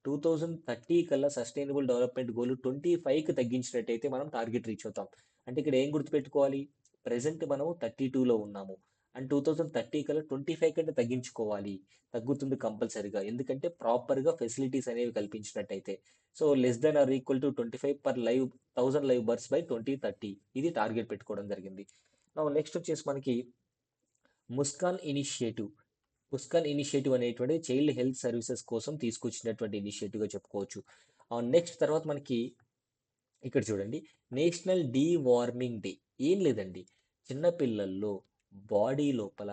2030 కల్లా సస్టైనబుల్ డెవలప్మెంట్ గోల్ 25కి తగ్గించినట్టయితే మనం టార్గెట్ రీచ్ అవుతాం. అంటే ఇక్కడ ఏం గుర్తుపెట్టుకోవాలి, ప్రెసెంట్ మనం 32లో ఉన్నాము, అండ్ 2030 కల్లా 25 కంటే తగ్గించుకోవాలి. తగ్గుతుంది కంపల్సరీగా, ఎందుకంటే ప్రాపర్గా ఫెసిలిటీస్ అనేవి కల్పించినట్టయితే. So less than or equal to 25 per 1000 live births by 2030, ఇది టార్గెట్ పెట్టుకోవడం జరిగింది. నెక్స్ట్ వచ్చేసి మనకి ముస్కాన్ ఇనిషియేటివ్. ముస్కాన్ ఇనిషియేటివ్ అనేటువంటి చైల్డ్ హెల్త్ సర్వీసెస్ కోసం తీసుకొచ్చినటువంటి ఇనిషియేటివ్గా చెప్పుకోవచ్చు. నెక్స్ట్ తర్వాత మనకి ఇక్కడ చూడండి, నేషనల్ డీ వార్మింగ్ డే. ఏం లేదండి, చిన్నపిల్లల్లో బాడీ లోపల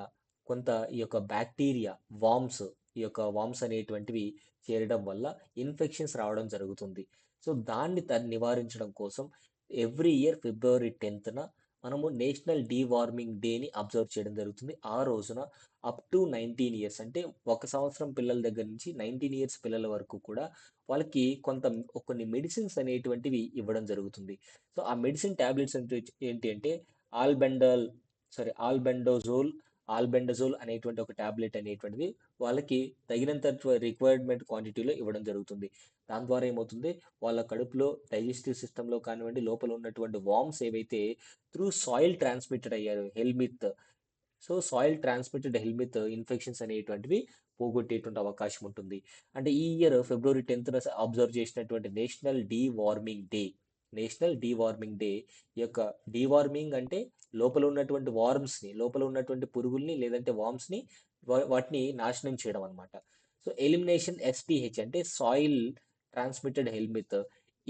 కొంత ఈ యొక్క బ్యాక్టీరియా వామ్స్, ఈ యొక్క వామ్స్ అనేటువంటివి చేరడం వల్ల ఇన్ఫెక్షన్స్ రావడం జరుగుతుంది. సో దాన్ని నివారించడం కోసం ఎవ్రీ ఇయర్ February 10న మనము నేషనల్ డీ వార్మింగ్ డేని అబ్జర్వ్ చేయడం జరుగుతుంది. ఆ రోజున అప్ టు 19 years, అంటే 1 సంవత్సరం పిల్లల దగ్గర నుంచి 19 years పిల్లల వరకు కూడా వాళ్ళకి కొన్ని మెడిసిన్స్ అనేటువంటివి ఇవ్వడం జరుగుతుంది. సో ఆ మెడిసిన్ టాబ్లెట్స్ అంటే ఏంటి అంటే ఆల్బెండల్ ఆల్బెండోజోల్ ఆల్బెండజోల్ అనేటువంటి ఒక టాబ్లెట్ అనేటువంటిది వాళ్ళకి తగినంత రిక్వైర్మెంట్ క్వాంటిటీలో ఇవ్వడం జరుగుతుంది. దాని ద్వారా ఏమవుతుంది, వాళ్ళ కడుపులో డైజెస్టివ్ సిస్టంలో కానివ్వండి, లోపల ఉన్నటువంటి వామ్స్ ఏవైతే త్రూ సాయిల్ ట్రాన్స్మిటెడ్ అయ్యారు హెల్మిత్, సో సాయిల్ ట్రాన్స్మిటెడ్ హెల్మిత్ ఇన్ఫెక్షన్స్ అనేటువంటివి పోగొట్టేటువంటి అవకాశం ఉంటుంది. అంటే ఈ ఇయర్ February 10న అబ్జర్వ్ చేసినటువంటి నేషనల్ డీవార్మింగ్ డే యొక్క డీవార్మింగ్ అంటే లోపల ఉన్నటువంటి పురుగుల్ని లేదంటే వామ్స్ని వాటిని నాశనం చేయడం అనమాట. సో ఎలిమినేషన్ STH అంటే soil transmitted helminth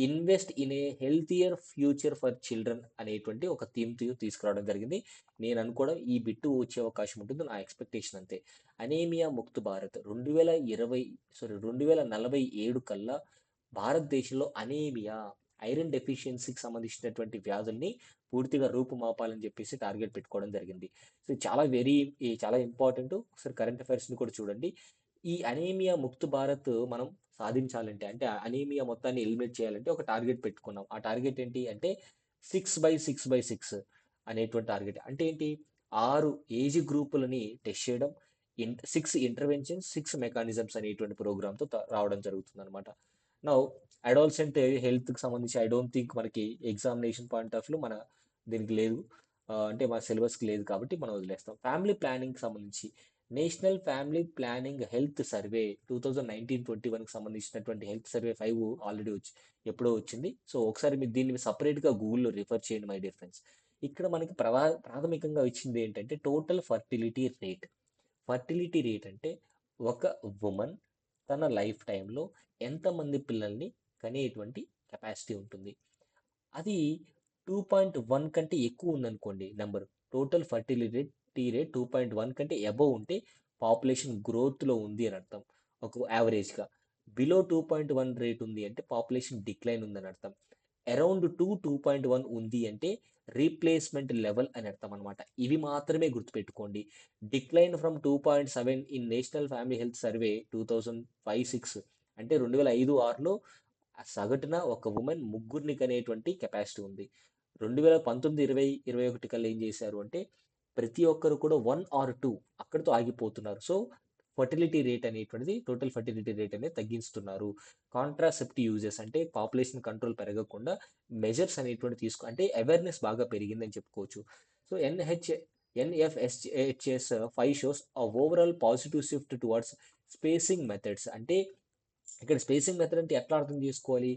invest in a healthier future for children అనేటువంటి ఒక థీమ్ తీసుకురావడం జరిగింది. నేను అనుకోవడం ఈ బిట్టు వచ్చే అవకాశం ఉంటుంది, నా ఎక్స్పెక్టేషన్ అంతే. అనేమియా ముక్త్ భారత్ 2047 కల్లా భారతదేశంలో అనేమియా, ఐరన్ డెఫిషియన్సీకి సంబంధించినటువంటి వ్యాధుల్ని పూర్తిగా రూపుమాపాలని చెప్పేసి టార్గెట్ పెట్టుకోవడం జరిగింది. సో చాలా ఇంపార్టెంట్. ఒకసారి కరెంట్ అఫైర్స్ని కూడా చూడండి. ఈ అనీమియా ముక్త్ భారత్ మనం సాధించాలంటే, అంటే అనీమియా మొత్తాన్ని ఎలిమినేట్ చేయాలంటే ఒక టార్గెట్ పెట్టుకున్నాం. ఆ టార్గెట్ ఏంటి అంటే 6/6/6 అనేటువంటి టార్గెట్. అంటే ఏంటి, 6 ఏజ్ గ్రూపులని టెస్ట్ చేయడం, 6 ఇంటర్వెన్షన్స్, 6 మెకానిజమ్స్ అనేటువంటి ప్రోగ్రామ్తో రావడం జరుగుతుంది అనమాట. నౌ అడాల్సెంట్ హెల్త్కి సంబంధించి ఐ డోంట్ థింక్ మనకి ఎగ్జామినేషన్ పాయింట్ ఆఫ్ వ్యూ మన దీనికి లేదు. అంటే మన సిలబస్కి లేదు కాబట్టి మనం వదిలేస్తాం. ఫ్యామిలీ ప్లానింగ్కి సంబంధించి national family planning health survey 2019-21కి సంబంధించినటువంటి హెల్త్ సర్వే 5 ఆల్రెడీ ఎప్పుడో వచ్చింది. సో ఒకసారి మీరు దీన్ని సపరేట్గా గూగుల్లో రిఫర్ చేయండి మై డియర్ ఫ్రెండ్స్. ఇక్కడ మనకి ప్రాథమికంగా ఇచ్చింది ఏంటంటే total fertility rate. Fertility rate అంటే ఒక ఉమెన్ తన లైఫ్ టైంలో ఎంతమంది పిల్లల్ని కనేటువంటి కెపాసిటీ ఉంటుంది. అది 2.1 కంటే ఎక్కువ ఉందనుకోండి నెంబర్, టోటల్ ఫర్టిలిటీ రేట్ 2.1 కంటే అబవ్ ఉంటే పాపులేషన్ గ్రోత్లో ఉంది అని అర్థం, ఒక యావరేజ్గా. బిలో 2.1 రేట్ ఉంది అంటే పాపులేషన్ డిక్లైన్ ఉందని అర్థం. అరౌండ్ 2.1 ఉంది అంటే రీప్లేస్మెంట్ లెవెల్ అని అర్థం అనమాట. ఇవి మాత్రమే గుర్తుపెట్టుకోండి. Decline from 2.7 in national family health survey 2005-6 అంటే 2005-6లో సగటున ఒక ఉమెన్ ముగ్గురిని కనేటువంటి కెపాసిటీ ఉంది. 2019-20-21 కల్లా ఏం చేశారు అంటే ప్రతి ఒక్కరు కూడా 1 ఆర్ 2 అక్కడితో ఆగిపోతున్నారు. సో ఫర్టిలిటీ రేట్ అనేటువంటిది, టోటల్ ఫర్టిలిటీ రేట్ అనేది తగ్గిస్తున్నారు. కాంట్రాసెప్టివ్ యూజెస్ అంటే పాపులేషన్ కంట్రోల్ పెరగకుండా మెజర్స్ అనేటువంటి అంటే అవేర్నెస్ బాగా పెరిగిందని చెప్పుకోవచ్చు. So NFHS 5 shows overall positive shift towards spacing methods. అంటే ఇక్కడ స్పేసింగ్ మెథడ్ అంటే ఎట్లా అర్థం చేసుకోవాలి,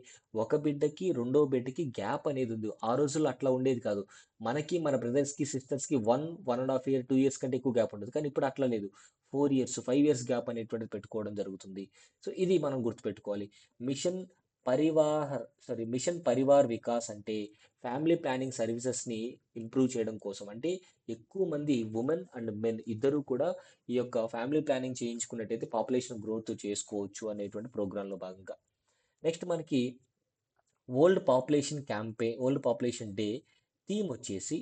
ఒక బిడ్డకి రెండో బిడ్డకి గ్యాప్ అనేది ఉంది. ఆ రోజుల్లో అట్లా ఉండేది కాదు. మనకి మన బ్రదర్స్కి సిస్టర్స్కి 1.5 ఇయర్ 2 ఇయర్స్ కంటే ఎక్కువ గ్యాప్ ఉండదు. కానీ ఇప్పుడు అట్లా లేదు, 4 ఇయర్స్ 5 ఇయర్స్ గ్యాప్ అనేటువంటిది పెట్టుకోవడం జరుగుతుంది. సో ఇది మనం గుర్తుపెట్టుకోవాలి. మిషన్ మిషన్ పరివార్ వికాస్ అంటే ఫ్యామిలీ ప్లానింగ్ సర్వీసెస్ని ఇంప్రూవ్ చేయడం కోసం. అంటే ఎక్కువ మంది ఉమెన్ అండ్ మెన్ ఇద్దరు కూడా ఈ యొక్క ఫ్యామిలీ ప్లానింగ్ చేయించుకున్నట్టయితే పాపులేషన్ గ్రోత్ చేసుకోవచ్చు అనేటువంటి ప్రోగ్రాంలో భాగంగా. నెక్స్ట్ మనకి వరల్డ్ పాపులేషన్ డే థీమ్ వచ్చేసి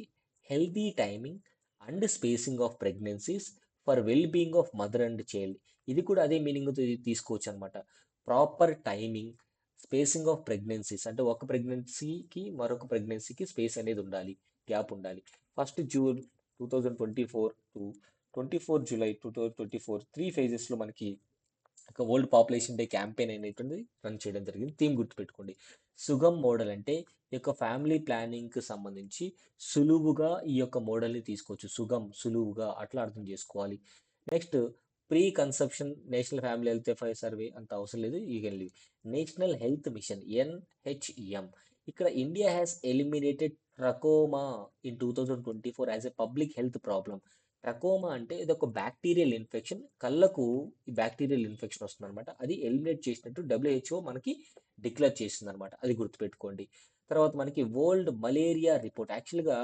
healthy timing and spacing of pregnancies for well being of mother and child. ఇది కూడా అదే మీనింగ్ తీసుకోవచ్చు అనమాట. Proper timing, spacing of pregnancies అంటే ఒక ప్రెగ్నెన్సీకి మరొక ప్రెగ్నెన్సీకి స్పేస్ అనేది ఉండాలి, గ్యాప్ ఉండాలి. 1 జూన్ 2024 టు 24 జూలై 2024 3 ఫేజెస్లో మనకి ఒక వరల్డ్ పాపులేషన్ డే క్యాంపెయిన్ అనేటువంటిది రన్ చేయడం జరిగింది. థీమ్ గుర్తుపెట్టుకోండి. సుగమ్ మోడల్ అంటే ఈ యొక్క ఫ్యామిలీ ప్లానింగ్కి సంబంధించి సులువుగా ఈ యొక్క మోడల్ని తీసుకోవచ్చు. సులువుగా అట్లా అర్థం చేసుకోవాలి. Next pre conception national family health survey అంత అవసరం లేదు, ఇగండి. National health mission NHM. ఇక్కడ India has eliminated trachoma in 2024 as a public health problem. Trachoma అంటే ఇది ఒక బ్యాక్టీరియల్ ఇన్ఫెక్షన్, కళ్ళకు ఈ బ్యాక్టీరియల్ ఇన్ఫెక్షన్ వస్తుంది అనమాట. అది ఎలిమినేట్ చేసినట్టు WHO మనకి డిక్లేర్ చేసింది అనమాట. అది గుర్తుపెట్టుకోండి. తర్వాత మనకి వరల్డ్ మలేరియా రిపోర్ట్. యాక్చువల్గా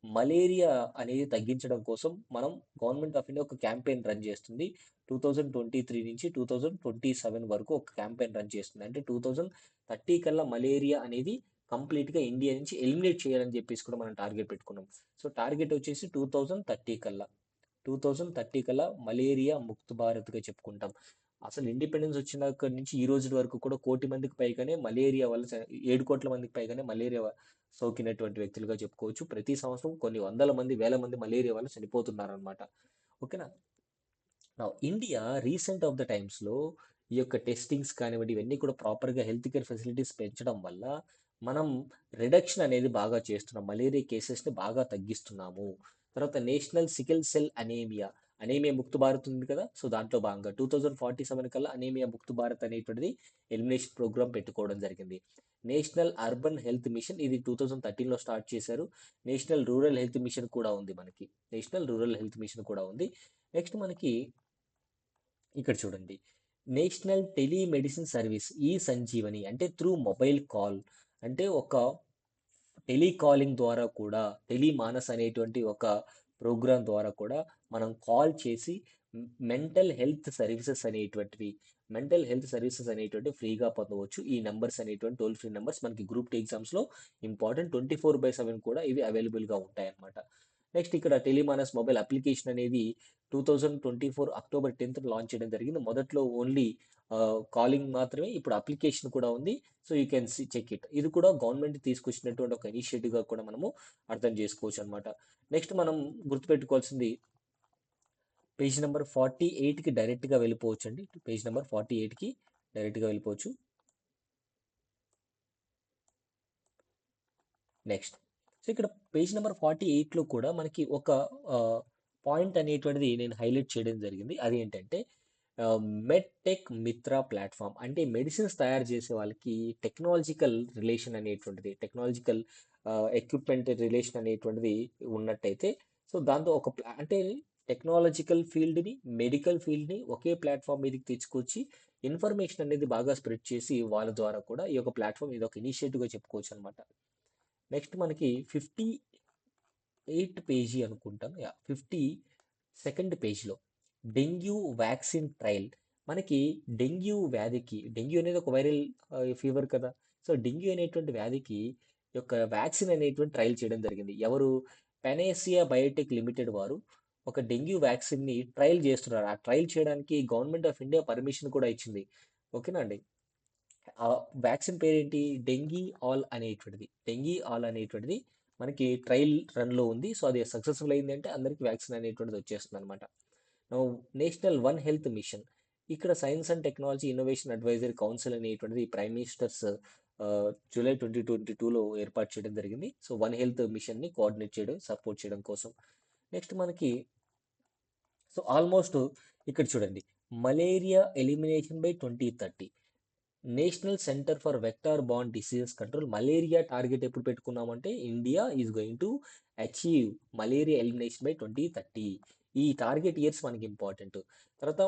మలేరియా అనేది తగ్గించడం కోసం మనం గవర్నమెంట్ ఆఫ్ ఇండియా ఒక క్యాంపెయిన్ రన్ చేస్తుంది. 2023 నుంచి 2027 వరకు ఒక క్యాంపెయిన్ రన్ చేస్తుంది. అంటే 2030 కల్లా మలేరియా అనేది కంప్లీట్గా ఇండియా నుంచి ఎలిమినేట్ చేయాలని చెప్పేసి కూడా మనం టార్గెట్ పెట్టుకున్నాం. సో టార్గెట్ వచ్చేసి 2030 కల్లా మలేరియా ముక్త్ భారత్గా చెప్పుకుంటాం. అసలు ఇండిపెండెన్స్ వచ్చినక్కడి నుంచి ఈ రోజు వరకు కూడా 1 కోటి మందికి పైగానే మలేరియా వల్ల 7 కోట్ల మందికి పైగానే మలేరియా సోకినటువంటి వ్యక్తులుగా చెప్పుకోవచ్చు. ప్రతి సంవత్సరం కొన్ని వందల మంది, వేల మంది మలేరియా వల్ల చనిపోతున్నారనమాట. ఓకేనా. ఇండియా రీసెంట్ ఆఫ్ ద టైమ్స్లో ఈ యొక్క టెస్టింగ్స్ కానివ్వండి, ఇవన్నీ కూడా ప్రాపర్గా హెల్త్ కేర్ ఫెసిలిటీస్ పెంచడం వల్ల మనం రిడక్షన్ అనేది బాగా చేస్తున్నాం, మలేరియా కేసెస్ని బాగా తగ్గిస్తున్నాము. తర్వాత national sickle cell anaemia Mukt Bharat ఉంది కదా, సో దాంట్లో భాగంగా 2047 కల్లా అనేమియా ముక్త్ భారత్ అనేటువంటిది ఎలిమినేషన్ ప్రోగ్రామ్ పెట్టుకోవడం జరిగింది. నేషనల్ అర్బన్ హెల్త్ మిషన్ ఇది 2013లో స్టార్ట్ చేశారు. నేషనల్ రూరల్ హెల్త్ మిషన్ కూడా ఉంది మనకి. నెక్స్ట్ మనకి ఇక్కడ చూడండి, నేషనల్ టెలిమెడిసిన్ సర్వీస్ ఈ సంజీవని అంటే త్రూ మొబైల్ కాల్ అంటే ఒక టెలికాలింగ్ ద్వారా కూడా టెలిమానస్ అనేటువంటి ఒక ప్రోగ్రామ్ ద్వారా కూడా మనం కాల్ చేసి మెంటల్ హెల్త్ సర్వీసెస్ అనేటువంటివి ఫ్రీగా పొందవచ్చు. ఈ నెంబర్స్ అనేటువంటి టోల్ ఫ్రీ నెంబర్స్ మనకి గ్రూప్ టీ ఎగ్జామ్స్లో ఇంపార్టెంట్ 24/7 కూడా ఇవి అవైలబుల్గా ఉంటాయన్నమాట. నెక్స్ట్ ఇక్కడ టెలిమానస్ మొబైల్ అప్లికేషన్ అనేది 2024 అక్టోబర్ 10th లాంచ్ చేయడం జరిగింది. మొదట్లో ఓన్లీ కాలింగ్ మాత్రమే, ఇప్పుడు అప్లికేషన్ కూడా ఉంది. So you can check it. ఇది కూడా గవర్నమెంట్ తీసుకొచ్చినటువంటి ఒక ఇనిషియేటివ్గా కూడా మనము అర్థం చేసుకోవచ్చు అనమాట. నెక్స్ట్ మనం గుర్తుపెట్టుకోవాల్సింది పేజ్ నెంబర్ 48కి డైరెక్ట్గా వెళ్ళిపోవచ్చు అండి. పేజ్ నెంబర్ 48కి డైరెక్ట్గా వెళ్ళిపోవచ్చు. నెక్స్ట్ సో ఇక్కడ పేజ్ నెంబర్ 48లో కూడా మనకి ఒక పాయింట్ అనేటువంటిది నేను హైలైట్ చేయడం జరిగింది. అది ఏంటంటే మెడ్టెక్ మిత్ర ప్లాట్ఫామ్. అంటే మెడిసిన్స్ తయారు చేసే వాళ్ళకి టెక్నాలజికల్ ఎక్విప్మెంట్ రిలేషన్ అనేటువంటిది ఉన్నట్టయితే, సో దాంతో ఒక అంటే టెక్నాలజికల్ ఫీల్డ్ని, మెడికల్ ఫీల్డ్ని ఒకే ప్లాట్ఫామ్ మీదకి తెచ్చుకొచ్చి ఇన్ఫర్మేషన్ అనేది బాగా స్ప్రెడ్ చేసి వాళ్ళ ద్వారా కూడా ఈ యొక్క ప్లాట్ఫామ్ ఇది ఒక ఇనిషియేటివ్గా చెప్పుకోవచ్చు అనమాట. నెక్స్ట్ మనకి 58 పేజీ అనుకుంటాను. 52nd పేజ్లో డెంగ్యూ వ్యాక్సిన్ ట్రయల్. మనకి డెంగ్యూ అనేది ఒక వైరల్ ఫీవర్ కదా. సో డెంగ్యూ అనేటువంటి వ్యాధికి యొక్క వ్యాక్సిన్ అనేటువంటి ట్రయల్ చేయడం జరిగింది. ఎవరు? పెనేసియా బయోటెక్ లిమిటెడ్ వారు ఒక డెంగ్యూ వ్యాక్సిన్ని ట్రయల్ చేస్తున్నారు. ఆ ట్రయల్ చేయడానికి గవర్నమెంట్ ఆఫ్ ఇండియా పర్మిషన్ కూడా ఇచ్చింది. ఓకేనా అండి. ఆ వ్యాక్సిన్ పేరేంటి? డెంగీ ఆల్ అనేటువంటిది మనకి ట్రయల్ రన్లో ఉంది. సో అది సక్సెస్ఫుల్ అయింది అంటే అందరికీ వ్యాక్సిన్ అనేటువంటిది వచ్చేస్తుంది అనమాట. National one health mission. ఇక్కడ science and technology innovation advisory council అనేటువంటిది ప్రైమ్ మినిస్టర్స్ జూలై 2022లో ఏర్పాటు చేయడం జరిగింది. సో వన్ హెల్త్ మిషన్ని కోఆర్డినేట్ చేయడం, సపోర్ట్ చేయడం కోసం. నెక్స్ట్ మనకి సో ఆల్మోస్ట్ ఇక్కడ చూడండి, malaria elimination by 2030. National centre for vector borne diseases control. Malaria target ఎప్పుడు పెట్టుకున్నామంటే India is going to achieve malaria elimination by 2030. ఈ టార్గెట్ ఇయర్స్ మనకి ఇంపార్టెంట్. తర్వాత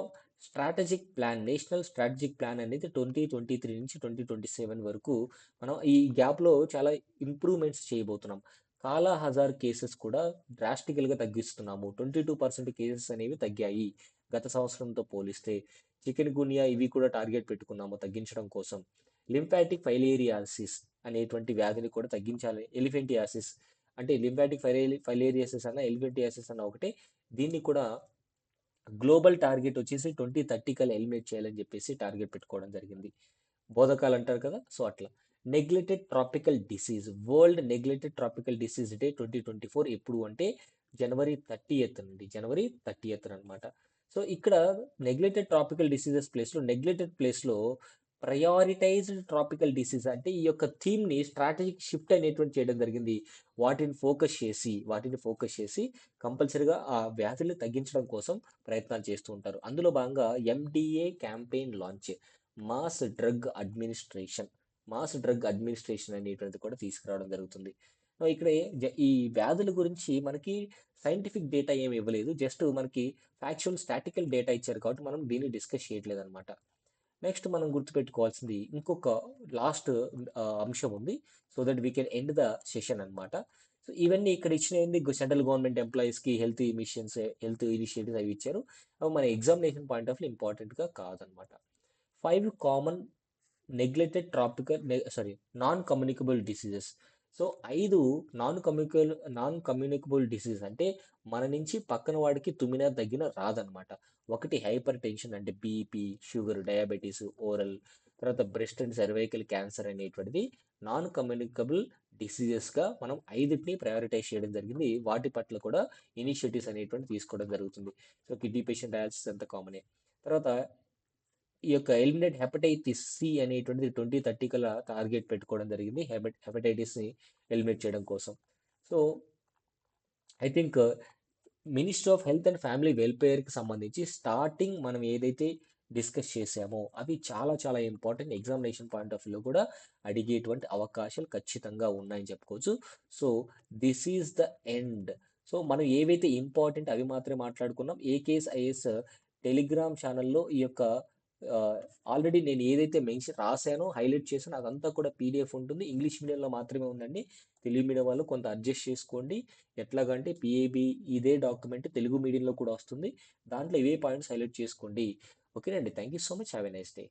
నేషనల్ స్ట్రాటజిక్ ప్లాన్ అనేది 2023 నుంచి 2027 వరకు మనం ఈ గ్యాప్లో చాలా ఇంప్రూవ్మెంట్స్ చేయబోతున్నాం. కాలా హజార్ కేసెస్ కూడా డ్రాస్టికల్గా తగ్గిస్తున్నాము. 22% కేసెస్ అనేవి తగ్గాయి గత సంవత్సరంతో పోలిస్తే. చికెన్ గున్యా ఇవి కూడా టార్గెట్ పెట్టుకున్నాము తగ్గించడం కోసం. లింఫాటిక్ ఫైలేరియాసిస్ అనేటువంటి వ్యాధిని కూడా తగ్గించాలి. ఎలిఫెంటియాసిస్ అంటే లింఫాటిక్ ఫైలేరియాసిస్ అన్న ఎలిఫెంటియాసిస్ అన్న ఒకటే. దీన్ని కూడా గ్లోబల్ టార్గెట్ వచ్చేసి 2030 కల్లా ఎలిమినేట్ చేయాలని చెప్పేసి టార్గెట్ పెట్టుకోవడం జరిగింది. బోధకాలు అంటారు కదా, సో అట్లా. Neglected tropical disease. World neglected tropical disease day 2024 ఎప్పుడు అంటే జనవరి 30 అనమాట. సో ఇక్కడ నెగ్లెక్టెడ్ ప్లేస్లో ప్రయారిటైజ్డ్ ట్రాపికల్ డిసీజ్ అంటే ఈ యొక్క థీమ్ని స్ట్రాటజిక్ షిఫ్ట్ అనేటువంటి చేయడం జరిగింది. వాటిని ఫోకస్ చేసి కంపల్సరీగా ఆ వ్యాధుల్ని తగ్గించడం కోసం ప్రయత్నాలు చేస్తూ ఉంటారు. అందులో భాగంగా MDA campaign launch, mass drug administration అనేటువంటిది కూడా తీసుకురావడం జరుగుతుంది. ఇక్కడ ఈ వ్యాధుల గురించి మనకి సైంటిఫిక్ డేటా ఏమి ఇవ్వలేదు, జస్ట్ మనకి ఫ్యాక్చువల్ స్టాటికల్ డేటా ఇచ్చారు కాబట్టి మనం దీన్ని డిస్కస్ చేయట్లేదు అనమాట. నెక్స్ట్ మనం గుర్తుపెట్టుకోవాల్సింది ఇంకొక లాస్ట్ అంశం ఉంది, so that we can end the session అనమాట. సో ఇవన్నీ ఇక్కడ ఇచ్చినవి సెంట్రల్ గవర్నమెంట్ ఎంప్లాయీస్కి హెల్త్ ఇనిషియేటివ్స్ అవి ఇచ్చారు. అవి మన ఎగ్జామినేషన్ పాయింట్ ఆఫ్ వ్యూ ఇంపార్టెంట్గా కాదనమాట. 5 common neglected non communicable diseases. So 5 non communicable disease అంటే మన నుంచి పక్కన వాడికి తుమ్మినా దగ్గిన రాదనమాట. ఒకటి హైపర్ టెన్షన్ అంటే బీపీ, షుగర్, డయాబెటీస్, ఓరల్. తర్వాత బ్రెస్ట్ అండ్ సర్వైకల్ క్యాన్సర్ అనేటువంటిది నాన్ కమ్యూనికబుల్ డిసీజెస్గా మనం 5టిని ప్రయారిటైజ్ చేయడం జరిగింది. వాటి పట్ల కూడా ఇనిషియేటివ్స్ అనేటువంటి తీసుకోవడం జరుగుతుంది. సో కిడ్నీ పేషెంట్ డయాలసిస్ అంత కామనే. తర్వాత ఈ యొక్క ఎలిమినేట్ హెపటైటిస్ సి అనేటువంటిది 2030 కల్లా టార్గెట్ పెట్టుకోవడం జరిగింది, హెపటైటిస్ని ఎలిమినేట్ చేయడం కోసం. So I think ministry of health and family వెల్ఫేర్కి సంబంధించి స్టార్టింగ్ మనం ఏదైతే డిస్కస్ చేసామో అవి చాలా చాలా ఇంపార్టెంట్. ఎగ్జామినేషన్ పాయింట్ ఆఫ్ వ్యూలో కూడా అడిగేటువంటి అవకాశాలు ఖచ్చితంగా ఉన్నాయని చెప్పుకోవచ్చు. So this is the end. So మనం ఏవైతే ఇంపార్టెంట్ అవి మాత్రమే మాట్లాడుకున్నాం. ఏకేఎస్ ఐఏఎస్ టెలిగ్రామ్ ఛానల్లో ఈ యొక్క ఆల్రెడీ నేను ఏదైతే మెన్షన్ రాశానో, హైలైట్ చేశానో అదంతా కూడా పీడిఎఫ్ ఉంటుంది. ఇంగ్లీష్ మీడియంలో మాత్రమే ఉందండి. తెలుగు మీడియం వాళ్ళు కొంత అడ్జస్ట్ చేసుకోండి. ఎట్లాగంటే పిఏబి ఇదే డాక్యుమెంట్ తెలుగు మీడియంలో కూడా వస్తుంది. దాంట్లో ఇవే పాయింట్స్ హైలైట్ చేసుకోండి. ఓకేనండి. Thank you so much. Have a nice day.